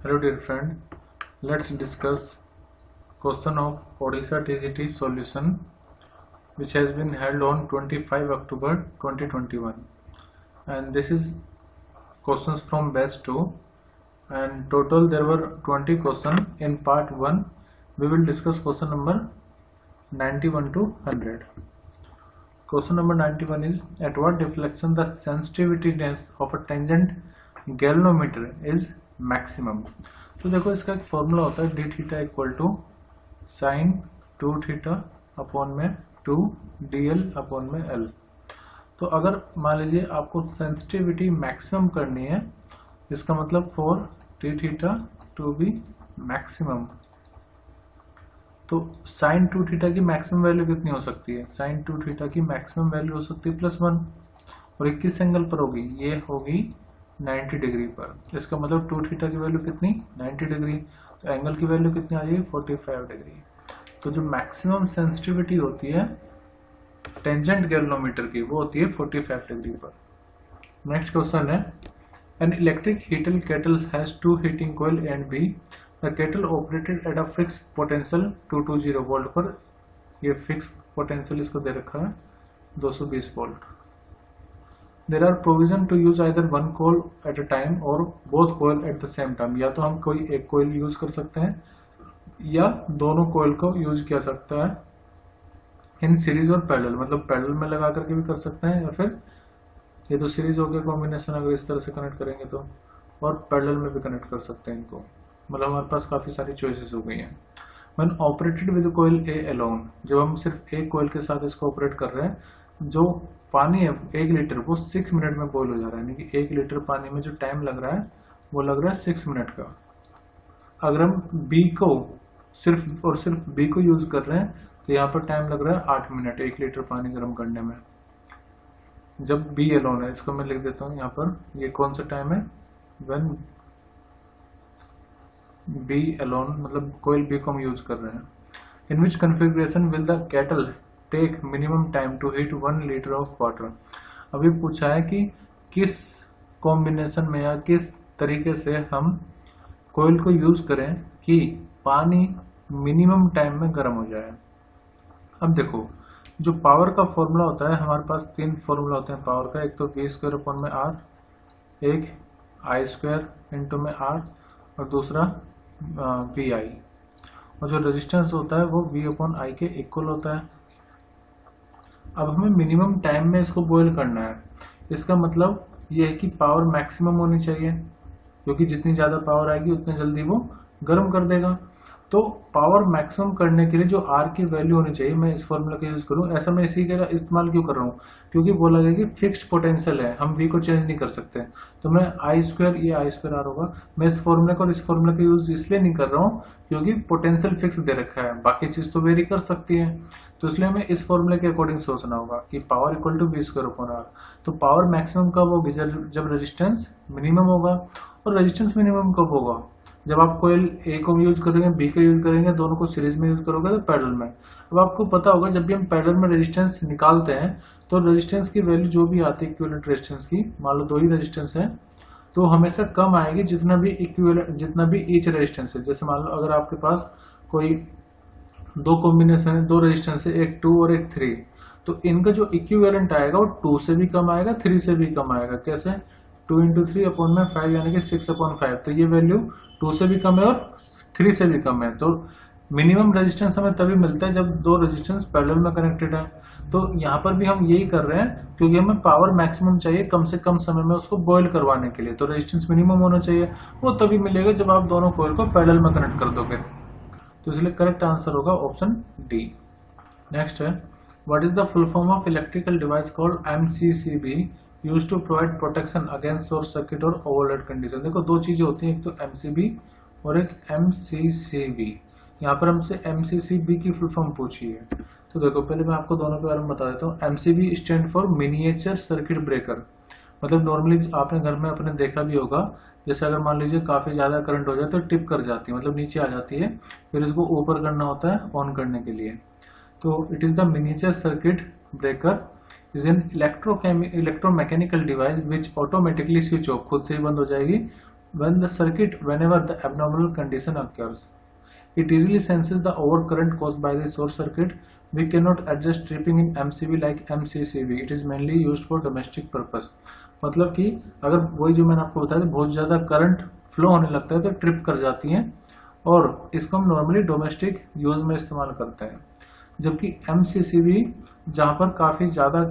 Hello dear friend, let's discuss question of Odisha TGT solution which has been held on 25 October 2021, and this is questions from batch 2, and total there were 20 questions. In part 1 we will discuss question number 91 to 100. Question number 91 is, at what deflection the sensitiveness of a tangent galvanometer is maximum. तो देखो इसका एक formula होता है D theta equal to sine 2 theta upon में 2 D L upon में L. तो अगर मान लीजिए आपको सेंसिटिविटी मैक्सिमम करनी है, इसका मतलब for D theta to be maximum, तो साइन 2 थीटा की मैक्सिमम वैल्यू कितनी हो सकती है? साइन 2 थीटा की मैक्सिमम वैल्यू हो सकती है +1, और ये किस एंगल पर होगी? ये होगी 90 डिग्री पर। इसका मतलब 2 थीटा की वैल्यू कितनी? 90 डिग्री। तो एंगल की वैल्यू कितनी आ जाएगी? 45 डिग्री। तो जो मैक्सिमम सेंसिटिविटी होती है टेंजेंट गैल्वेनोमीटर की, वो होती है 45 डिग्री पर। नेक्स्ट क्वेश्चन है, an electric heater kettle has 2 heating coil and B, the kettle operated at a fix potential 220 volt पर। ये फिक्स पोटेंशियल इसको दे रखा है 220 volt. There are provision to use either one coil at a time or both coil at the same time। या तो हम कोई एक कोयल यूज कर सकते हैं या दोनों कोयल को यूज किया सकता है इन सीरीज और पैरेलल, मतलब पैरेलल में लगा करके भी कर सकते हैं, या फिर ये तो सीरीज हो गया कॉम्बिनेशन अगर इस तरह से कनेक्ट करेंगे तो, और पैरेलल में भी कनेक्ट कर सकते हैं इनको। मतलब हमारे पास काफी सारी चॉइसेस हो गई हैं। When operated with coil A alone, जब हम सिर्फ एक कोयल के साथ इसको ऑपरेट कर रहे हैं, जो पानी है 1 लीटर वो 6 मिनट में बॉयल हो जा रहा है, यानी कि 1 लीटर पानी में जो टाइम लग रहा है वो लग रहा है 6 मिनट का। अगर हम बी को सिर्फ और सिर्फ बी को यूज कर रहे हैं तो यहाँ पर टाइम लग रहा है 8 मिनट 1 लीटर पानी गर्म करने में, जब बी एलोन है। इसको मैं लिख देता हूँ यहाँ पर, ये कौन सा टाइम है? व्हेन बी एलोन, मतलब कोयल बी को हम यूज कर रहे हैं। In which configuration will the kettle take minimum time to heat 1 litre of water. अभी पूछा है कि किस कॉम्बिनेशन में या किस तरीके से हम कोयल को यूज करें कि पानी मिनिमम टाइम में गर्म हो जाए। अब देखो, जो पावर का फॉर्मूला होता है, हमारे पास 3 फॉर्मूला होते हैं पावर का। एक तो v² अपॉन में r, एक i² इंटू में r, और दूसरा vi। और जो रेजिस्टेंस होता है वो v अपॉन i के इक्वल होता है। अब हमें मिनिमम टाइम में इसको बॉयल करना है। इसका मतलब यह है कि पावर मैक्सिमम होनी चाहिए, क्योंकि जितनी ज्यादा पावर आएगी उतनी जल्दी वो गर्म कर देगा। तो पावर मैक्सिमम करने के लिए जो R की वैल्यू होनी चाहिए, मैं इस फॉर्मूला का यूज करूं। ऐसा मैं इसी का इस्तेमाल क्यों कर रहा हूं? क्योंकि बोला गया कि फिक्स्ड पोटेंशियल है, हम V को चेंज नहीं कर सकते। तो मैं I², ये I² R होगा। मैं इस फॉर्मूला का और इस फॉर्मूला का यूज इसलिए नहीं कर रहा हूँ क्योंकि पोटेंशियल फिक्स दे रखा है, बाकी चीज तो वेरी कर सकती है। तो इसलिए हमें इस फॉर्मूले के अकॉर्डिंग सोचना होगा कि power equal to v² upon r। तो पावर मैक्सिमम कब होगी? जब रेजिस्टेंस मिनिमम होगा। और रेजिस्टेंस मिनिमम कब होगा? जब आप कोयल ए को यूज करेंगे, बी को यूज करेंगे, दोनों को सीरीज में यूज करोगे तो पैरेलल में। अब आपको पता होगा जब भी हम पैरेलल में रेजिस्टेंस निकालते हैं तो रेजिस्टेंस की वैल्यू जो भी आती है इक्विवेलेंट रेजिस्टेंस की, मान लो 2 ही रेजिस्टेंस है, तो हमेशा कम आएगी जितना भी ईच रेजिस्टेंस है। जैसे मान लो अगर आपके पास कोई 2 कॉम्बिनेशन है, 2 रेजिस्टेंस है, एक 2 और एक 3, तो इनका जो इक्विवेलेंट आएगा वो 2 से भी कम आएगा, 3 से भी कम आएगा। कैसे? 2 इंटू 3 अपॉन में 5, यानी कि 6 अपॉन 5। तो ये वैल्यू 2 से भी कम है और 3 से भी कम है। तो मिनिमम रेजिस्टेंस हमें तभी मिलता है जब 2 रेजिस्टेंस पैरेलल में कनेक्टेड है। तो यहाँ पर भी हम यही कर रहे हैं क्योंकि हमें पावर मैक्सिमम चाहिए कम से कम समय में उसको बॉयल करवाने के लिए। तो रेजिस्टेंस मिनिमम होना चाहिए, वो तभी मिलेगा जब आप दोनों कोयल को पैरेलल में कनेक्ट कर दोगे। तो इसलिए करेक्ट आंसर होगा ऑप्शन डी। नेक्स्ट है, what is the full form of electrical device called MCCB use to provide protection against short circuit और ओवरलोड कंडीशन। देखो 2 चीजें होती हैं, एक तो MCB और एक MCCB। यहाँ पर हमसे MCCB की फुल फॉर्म पूछी है, तो देखो पहले मैं आपको दोनों के बारे में बता देता हूँ। MCB stand for miniature circuit breaker. मतलब नॉर्मली आपने घर में अपने देखा भी होगा, जैसे अगर मान लीजिए काफी ज्यादा करंट हो जाए तो टिप कर जाती है, मतलब नीचे आ जाती है, फिर इसको ऊपर करना होता है ऑन करने के लिए। तो it is the miniature circuit breaker is an electromechanical device which automatically switch off, खुद से ही बंद हो जाएगी whenever the abnormal condition occurs, it easily senses the overcurrent caused by the source circuit. We cannot adjust tripping in MCB like MCCB. It is mainly used for domestic purpose. मतलब कि अगर वही जो मैंने आपको बताया बहुत ज़्यादा करंट फ्लो होने लगता है तो ट्रिप कर जाती हैं, और इसको हम नॉर्मली डोमेस्टिक यूज में इस्तेमाल करते हैं। जबकि MCCB जहाँ पर काफ़ी ज़्यादा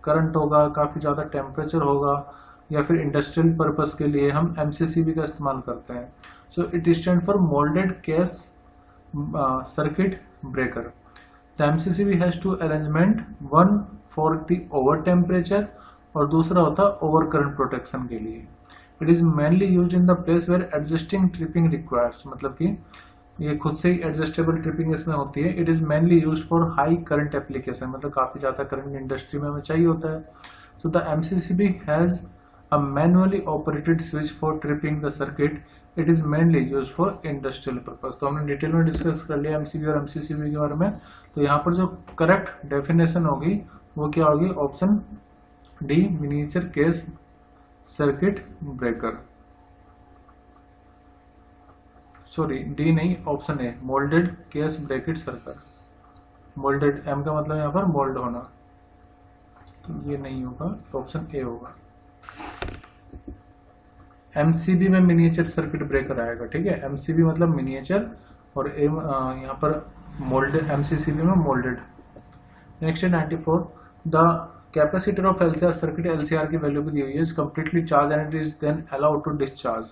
करंट होगा, काफ़ी ज़्यादा टेम्परेचर होगा, या फिर इंडस्ट्रियल पर्पस के लिए हम MCCB का इस्तेमाल करते हैं। So it stand for moulded case circuit breaker. The MCCB has two arrangement, one for the over temperature और दूसरा होता है ओवर करंट प्रोटेक्शन के लिए। It is mainly used in the place where adjusting tripping requires, मतलब कि ये खुद से ही एडजस्टेबल ट्रिपिंग इसमें होती है। It is mainly used for high current application, मतलब काफी ज्यादा करंट इंडस्ट्री में हमें चाहिए होता है। So the MCCB has a manually operated switch for tripping the circuit. It is mainly used for industrial purpose. तो हमने डिटेल में डिस्कस कर लिया MCB और MCCB के बारे में। तो यहाँ पर जो करेक्ट डेफिनेशन होगी वो क्या होगी? Option D, miniature case circuit breaker. Sorry, D नहीं, option A, moulded case bracket circuit. Moulded, M का मतलब यहाँ पर मोल्ड होना, तो ये नहीं होगा, ऑप्शन ए होगा। MCB में मिनिएचर सर्किट ब्रेकर आएगा, ठीक है। MCB मतलब मिनिएचर और यहाँ पर मोल्डेड, MCCB में मोल्डेड। नेक्स्ट है 94, the capacitor of LCR circuit, LCR की वैल्यू भी दी हुई है, is completely charge and it is then allowed to discharge.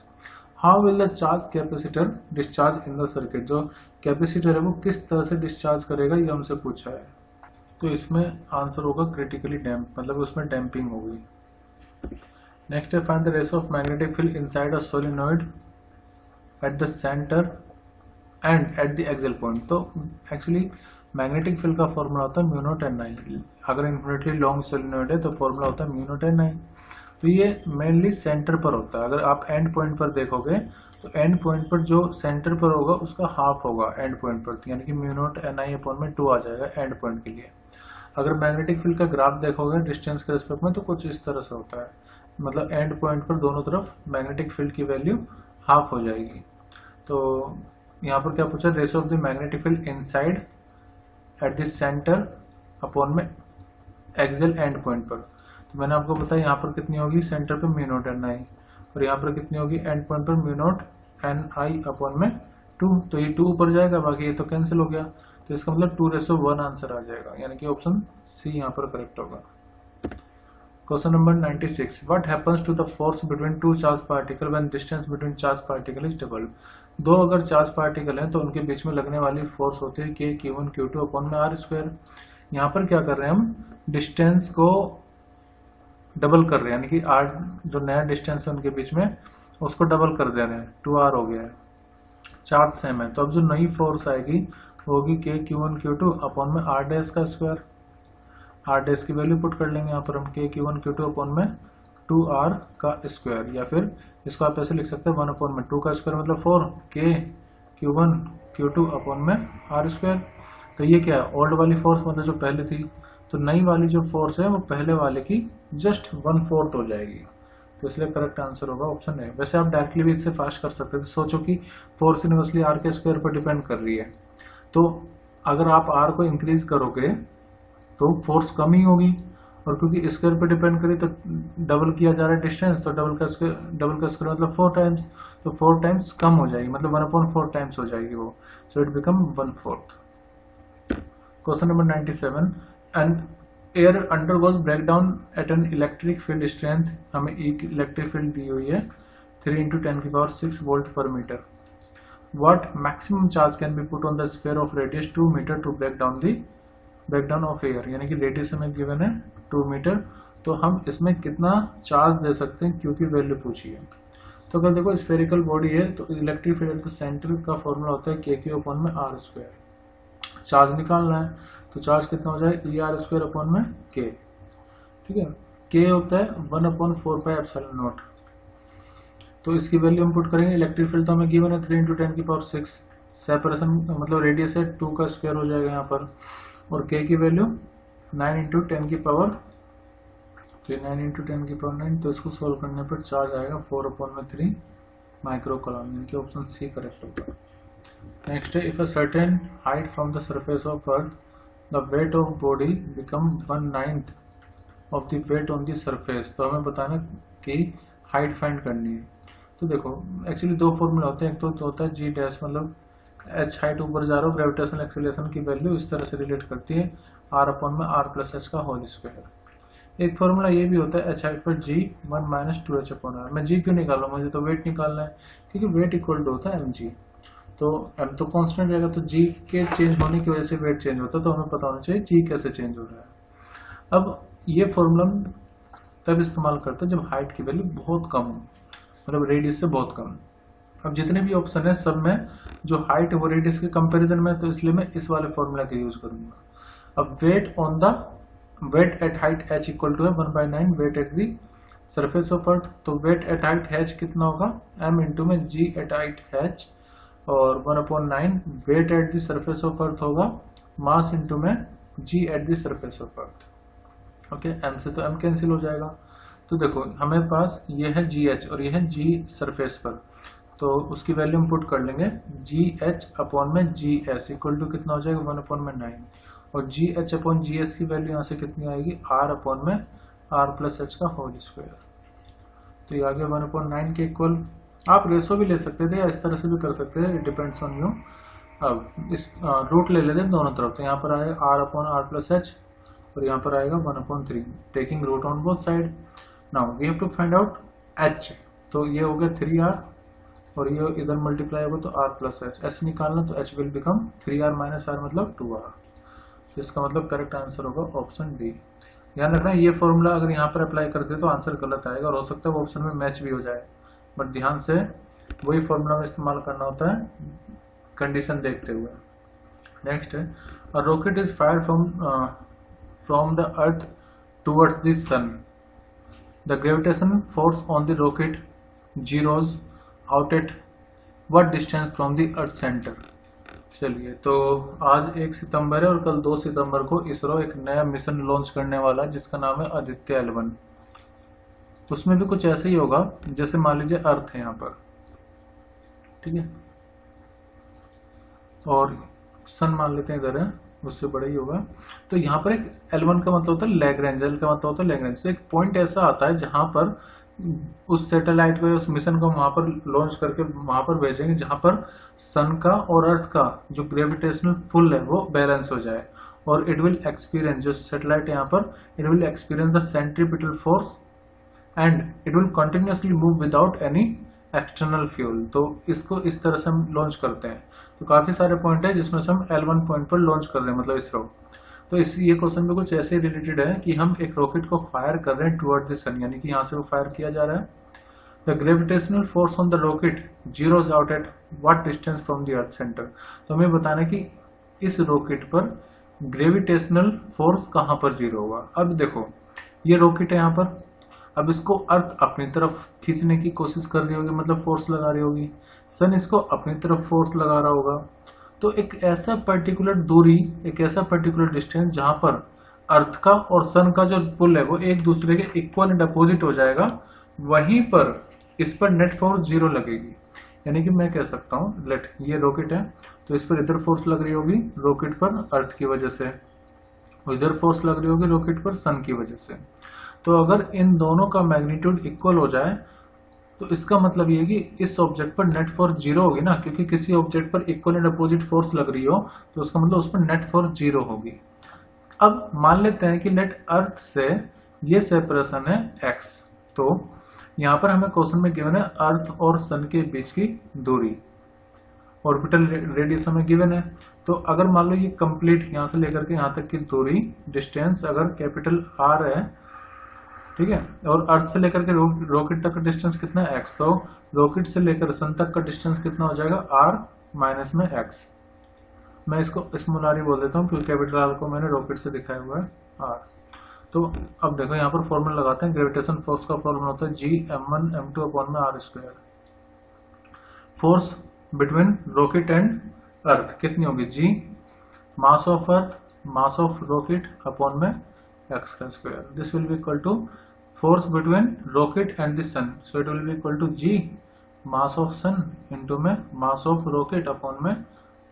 How will the charge capacitor discharge in the circuit? जो कैपेसिटर है वो किस तरह से डिस्चार्ज करेगा, ये हमसे पूछा है। तो इसमें आंसर होगा क्रिटिकली डैम्प, मतलब उसमें डैम्पिंग होगी। नेक्स्ट है find the ratio of magnetic field inside a solenoid at the centre and at the axial point. तो एक्चुअली मैग्नेटिक फील्ड का फॉर्मूला होता है म्यू नॉट एन आई। अगर इन्फिनिटली लॉन्ग सोलेनॉइड है तो फॉर्मूला होता है म्यू नॉट एन आई। तो ये मेनली सेंटर पर होता है। अगर आप एंड पॉइंट पर देखोगे तो एंड पॉइंट पर जो सेंटर पर होगा उसका हाफ होगा एंड पॉइंट पर, यानी कि mu not an I upon में 2 आ जाएगा एंड पॉइंट के लिए। अगर मैग्नेटिक फील्ड का ग्राफ देखोगे डिस्टेंस के रिस्पेक्ट में तो कुछ इस तरह से होता है, मतलब एंड पॉइंट पर दोनों तरफ मैग्नेटिक फील्ड की वैल्यू हाफ हो जाएगी। तो यहाँ पर क्या पूछा? Ratio of the magnetic field inside at the centre upon में एक्सियल एंड पॉइंट पर। तो मैंने आपको बताया यहाँ पर कितनी होगी, सेंटर पे म्यू नॉट एन आई, और यहाँ पर कितनी होगी एंड पॉइंट पर mu not an I upon में 2। तो ये 2 ऊपर जाएगा, बाकी ये तो कैंसिल हो गया, तो इसका मतलब 2:1 आंसर आ जाएगा, यानी कि ऑप्शन सी यहाँ पर करेक्ट होगा। Question number 96, what happens to the force between two charge particle when distance between charge particle is double? दो अगर चार्ज पार्टिकल हैं तो उनके बीच में लगने वाली फोर्स होती है k q1 q2 अपॉन में r स्क्वायर। यहाँ पर क्या कर रहे हैं हम? डिस्टेंस को डबल कर रहे हैं, यानी कि r जो नया डिस्टेंस है उनके बीच में उसको डबल कर दे रहे हैं, 2r हो गया है। चार्ज सेम है, तो अब जो नई फोर्स आएगी वो होगी k q1 q2 अपॉन में r डैश का स्क्वायर। r डैश की वैल्यू पुट कर लेंगे यहाँ पर हम, k q1 q2 अपॉन में 2r का स्क्वायर, या फिर इसको आप ऐसे लिख सकते हैं 1 अपॉन में 2 का स्क्वायर मतलब 4 k q1 q2 अपॉन में r स्क्वायर। तो ये क्या है? ओल्ड वाली फोर्स मतलब जो पहले थी, तो नई वाली जो फोर्स है वो पहले वाले की जस्ट 1/4 हो जाएगी, तो इसलिए करेक्ट आंसर होगा ऑप्शन ए। वैसे आप डायरेक्टली भी इससे फास्ट कर सकते थे, सोचो कि फोर्स इनवर्सली r के स्क्वायर पर डिपेंड कर रही है, तो अगर आप r को इंक्रीज करोगे तो फोर्स कम ही होगी, और क्योंकि स्क्वायर पे डिपेंड करी तो डबल किया जा रहा है डिस्टेंस, तो डबल का स्क्वायर मतलब 4 टाइम्स, तो 4 टाइम्स कम हो जाएगी, मतलब 1/4 टाइम्स हो जाएगी वो, so it become 1/4। Question number 97, and air undergoes breakdown at an electric field strength, हमें एक इलेक्ट्रिक फील्ड दी हुई है 3 × 10⁶ वोल्ट पर metre. What maximum charge can be put on the sphere of radius 2 metre to breakdown of air, यानी कि radius हमें given है 2 metre, तो हम इसमें कितना चार्ज दे सकते हैं क्योंकि वैल्यू पूछी है। तो अगर देखो स्फेरिकल बॉडी है तो electric field at the centre का फॉर्मूला होता है k अपॉन में r स्क्वायर। चार्ज निकालना है तो चार्ज कितना हो जाए ER स्क्वायर अपॉन में k, ठीक है। k होता है 1/4πε0, तो इसकी वैल्यू हम पुट करेंगे। इलेक्ट्रिक फील्ड तो हमें गिवन है 3 × 10⁶, सेपरेशन मतलब रेडियस है 2 का स्क्वायर हो जाएगा यहाँ पर, और k की वैल्यू 9 × 10⁻⁹, तो इसको सोल्व करने पर चार्ज आएगा 4/3 माइक्रो कॉलम, यानी कि ऑप्शन सी करेक्ट होगा। नेक्स्ट है, if a certain height from the surface of earth the weight of body become 1/9 of the weight on the surface. तो हमें बताना कि हाइट फाइंड करनी है। तो देखो एक्चुअली दो फॉर्मूला होते हैं, एक तो होता है जी डैश, मतलब एच हाइट ऊपर जा रहा हो, ग्रेविटेशनल एक्सेलरेशन की वैल्यू इस तरह से रिलेट करती है आर अपॉन में आर प्लस एच का होल स्क्वायर। एक फॉर्मूला ये भी होता है एच हाइट पर जी 1 माइनस 2h अपॉन आर। मैं जी क्यों निकाल रहा हूँ, मुझे तो वेट निकालना है, क्योंकि वेट इक्वल टू होता है एम जी। तो एम तो कांस्टेंट रहेगा, तो जी के चेंज होने की वजह से वेट चेंज होता है, तो हमें पता होना चाहिए जी कैसे चेंज हो रहा है। अब ये फॉर्मूला तब इस्तेमाल करते हैं जब हाइट की वैल्यू बहुत कम हो, मतलब रेडियस से बहुत कम। अब जितने भी ऑप्शन है सब में जो हाइट है वो रेडियस के कंपैरिजन में, तो इसलिए मैं इस वाले फॉर्मूला का यूज करूंगा। अब weight on the weight at height h equal to है 1/9 weight at the surface of earth. तो वेट एट हाइट h कितना होगा, m इंटू में g एट हाइट h, और 1/9 weight at the surface of earth होगा mass into में g at the surface of earth. Okay, m से तो m cancel हो जाएगा। तो देखो हमें पास ये है GH और ये है G सरफेस पर, तो उसकी वैल्यू हम पुट कर लेंगे GH अपॉन में GS इक्वल टू कितना हो जाएगा 1/9, और GH अपॉन GS की वैल्यू यहाँ से कितनी आएगी R अपॉन में R प्लस H का होल स्क्वायर। तो ये आ गया 1/9 के इक्वल। आप रेशो भी ले सकते थे या इस तरह से भी कर सकते थे, इट डिपेंड्स ऑन यू। अब इस रूट ले लेते हैं दोनों तरफ, तो यहाँ पर आएगा R upon R plus H और यहाँ पर आएगा 1/3, taking root on both side. Now we have to find out H, तो ये हो गया 3R और ये इधर मल्टीप्लाई होगा तो R प्लस H। ऐसे निकालना तो H will become 3R minus R मतलब 2R। तो इसका मतलब करेक्ट आंसर होगा ऑप्शन डी। ध्यान रखना ये फॉर्मूला अगर यहाँ पर अप्लाई करते तो आंसर गलत आएगा और हो सकता है वो ऑप्शन में मैच भी हो जाए, बट ध्यान से वही फॉर्मूला में इस्तेमाल करना होता है कंडीशन देखते हुए। नेक्स्ट है, a rocket is fire from the earth towards the sun. The gravitation force on the rocket zeros out at what distance from the earth centre. चलिए, तो आज 1 सितंबर है और कल 2 सितंबर को इसरो एक नया मिशन लॉन्च करने वाला है जिसका नाम है आदित्य L1। उसमें भी कुछ ऐसे ही होगा जैसे मान लीजिए अर्थ है यहाँ पर, ठीक है, और सन मान लेते हैं इधर है, उससे बड़ा ही होगा। तो यहाँ पर एक L1 का मतलब होता है लैग्रेंज, L का मतलब होता है लैग्रेंज। तो एक पॉइंट ऐसा आता है जहां पर उस सैटेलाइट को, उस मिशन को वहां पर लॉन्च करके वहां पर भेजेंगे जहां पर सन का और अर्थ का जो ग्रेविटेशनल पुल है वो बैलेंस हो जाए, और इट विल एक्सपीरियंस, जो सैटेलाइट है यहाँ पर, it will experience the centripetal force and it will continuously move without any external fuel. तो इसको इस तरह से हम लॉन्च करते हैं। तो काफी सारे पॉइंट है जिसमें से हम L1 पॉइंट पर लॉन्च कर रहे हैं, मतलब इसरो। तो ये क्वेश्चन में कुछ ऐसे रिलेटेड है कि हम एक रॉकेट को फायर कर रहे हैं टुवर्ड द सन, यानी कि यहाँ से वो फायर किया जा रहा है। The gravitational force on the rocket zeros out at what distance from the earth centre. तो हमें बताना कि इस रॉकेट पर ग्रेविटेशनल फोर्स कहाँ पर जीरो होगा। अब देखो ये रॉकेट है यहाँ पर, अब इसको अर्थ अपनी तरफ खींचने की कोशिश कर रही होगी, मतलब फोर्स लगा रही होगी, सन इसको अपनी तरफ फोर्स लगा रहा होगा। तो एक ऐसा पर्टिकुलर दूरी, एक ऐसा पर्टिकुलर डिस्टेंस जहां पर अर्थ का और सन का जो पुल है वो एक दूसरे के इक्वल एंड अपोजिट हो जाएगा, वहीं पर इस पर नेट फोर्स जीरो लगेगी। यानी कि मैं कह सकता हूं, लेट ये रॉकेट है तो इस पर इधर फोर्स लग रही होगी रॉकेट पर अर्थ की वजह से, इधर फोर्स लग रही होगी रॉकेट पर सन की वजह से। तो अगर इन दोनों का मैग्नीट्यूड इक्वल हो जाए तो इसका मतलब ये है कि इस ऑब्जेक्ट पर नेट फोर्स जीरो होगी ना, क्योंकि किसी ऑब्जेक्ट पर इक्वल एंड अपोजिट फोर्स लग रही हो तो उसका मतलब उस पर नेट फोर्स जीरो होगी। अब मान लेते हैं कि नेट अर्थ से ये सेपरेशन है x। तो यहाँ पर हमें क्वेश्चन में गिवन है अर्थ और सन के बीच की दूरी, ऑर्बिटल रेडियस हमें गिवन है। तो अगर मान लो ये कंप्लीट यहाँ से लेकर के यहाँ तक की दूरी डिस्टेंस अगर कैपिटल R है, ठीक है, और अर्थ से लेकर के रॉकेट तक का डिस्टेंस कितना है x, तो रॉकेट से लेकर सन तक का डिस्टेंस कितना हो जाएगा r माइनस में x। मैं इसको स्मॉल बोल देता हूँ क्योंकि कैपिटल R को मैंने रॉकेट से दिखाया हुआ है r। तो अब देखो यहाँ पर फॉर्मूला लगाते हैं, ग्रेविटेशन फोर्स का फॉर्मूला होता है G m1 m2 अपॉन में r square. Force between rocket and earth कितनी होगी, G mass of earth mass of rocket upon में x का square. This will be equal to force between rocket and the sun, so it will be equal to G mass of sun into में mass of rocket upon में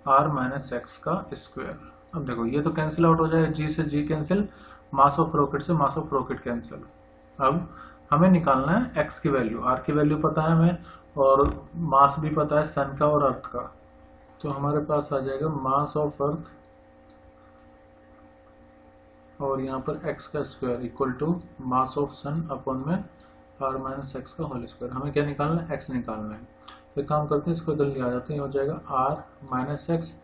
r minus X का square. अब देखो ये तो cancel out हो जाएगा, g से g cancel, mass of rocket से मास ऑफ रॉकेट कैंसिल। अब हमें निकालना है x की वैल्यू, r की वैल्यू पता है हमें और मास भी पता है सन का और अर्थ का। तो हमारे पास आ जाएगा मास ऑफ अर्थ और यहाँ पर x का square equal to mass of sun upon में r माइनस एक्स का होल स्क्वायर। हमें क्या निकालना है, x निकालना है। तो काम करते हैं, इसको जल्दी आ जाते हैं, हो जाएगा r माइनस एक्स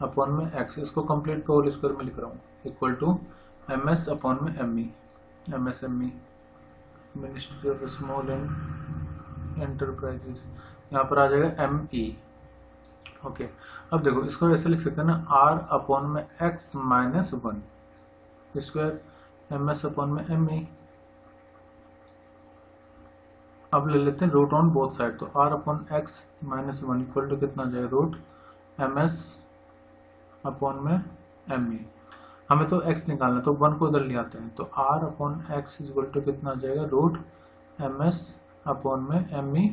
अपॉन में x, इसको कंप्लीट पे होल स्क्वायर में लिख रहा हूँ, इक्वल टू ms अपॉन में me, MSME ministry of small and enterprises, यहाँ पर आ जाएगा ME। ओके, अब देखो इसको ऐसे लिख सकते हैं ना, r अपॉन में x minus 1 square ms upon में me। अब ले लेते हैं रूट ऑन बोथ साइड, तो r upon x minus 1 equal to कितना आ जाएगा, रूट ms अपॉन में me। हमें तो x निकालना है तो 1 को इधर ले आते हैं, तो r upon x equal to कितना आ जाएगा, रूट ms अपॉन में me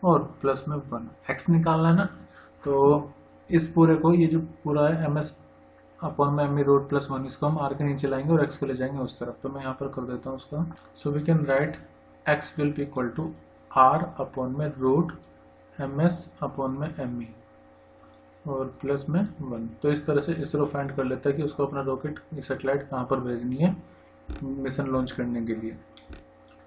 और प्लस में 1। x निकालना है ना, तो इस पूरे को, ये जो पूरा है ms अपॉन में me रूट प्लस 1, इसको हम r के नीचे लाएंगे और x को ले जाएंगे उस तरफ। तो मैं यहाँ पर कर देता हूँ उसका। So we can write x will be equal to r upon में रूट ms अपॉन में me और प्लस में 1। तो इस तरह से इसरो फाइंड कर लेता है कि उसको अपना रॉकेट सैटेलाइट कहाँ पर भेजनी है मिशन लॉन्च करने के लिए।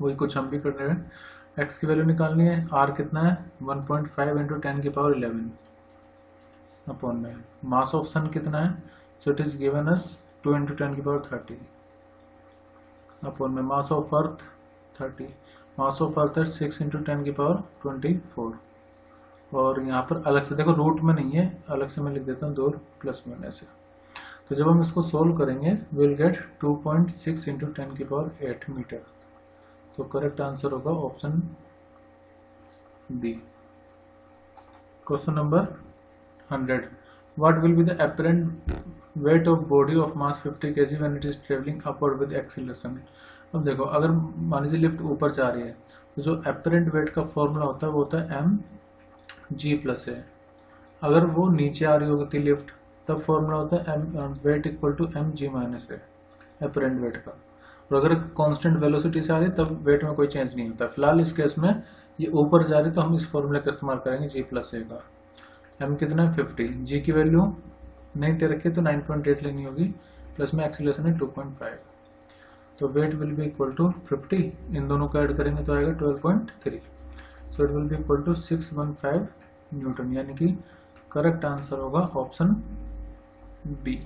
वही कुछ हम भी कर रहे हैं। x की वैल्यू निकालनी है, r कितना है 1.5 इंटू 10 की पावर 11 अपॉन में मास ऑफ सन कितना है, so it is given us 2 into 10 की पावर 30 अपॉन में mass of earth 30, mass of अर्थ है 6 इंटू 10 की पावर 24। और यहाँ पर अलग से देखो रूट में नहीं है, अलग से मैं लिख देता हूँ 2 प्लस में ऐसे। तो जब हम इसको सोल्व करेंगे विल गेट 2.6 इंटू 10 की पावर 8 मीटर। तो करेक्ट आंसर होगा option B. Question number 100, what will be the apparent weight of body of mass 50 kg when it is travelling upward with acceleration. अब देखो अगर मान लीजिए लिफ्ट ऊपर जा रही है तो जो अपरेंट वेट का फॉर्मूला होता है वो होता है mg प्लस है। अगर वो नीचे आ रही होगी लिफ्ट तब फॉर्मूला होता है weight equal to mg minus है अपरेंट वेट का। और अगर कांस्टेंट वेलोसिटी से आ रही है तब वेट में कोई चेंज नहीं होता। फिलहाल इस केस में ये ऊपर जा रही है तो हम इस फॉर्मूले का इस्तेमाल करेंगे g प्लस ए का। m कितना है 50, g की वैल्यू नहीं दे रखी तो 9.8 लेनी होगी, प्लस में एक्सीलरेशन है 2.5। तो weight will be equal to 50, इन दोनों को ऐड करेंगे तो आएगा 12.3। So it will be equal to 615 newton, यानी कि करेक्ट आंसर होगा ऑप्शन बी।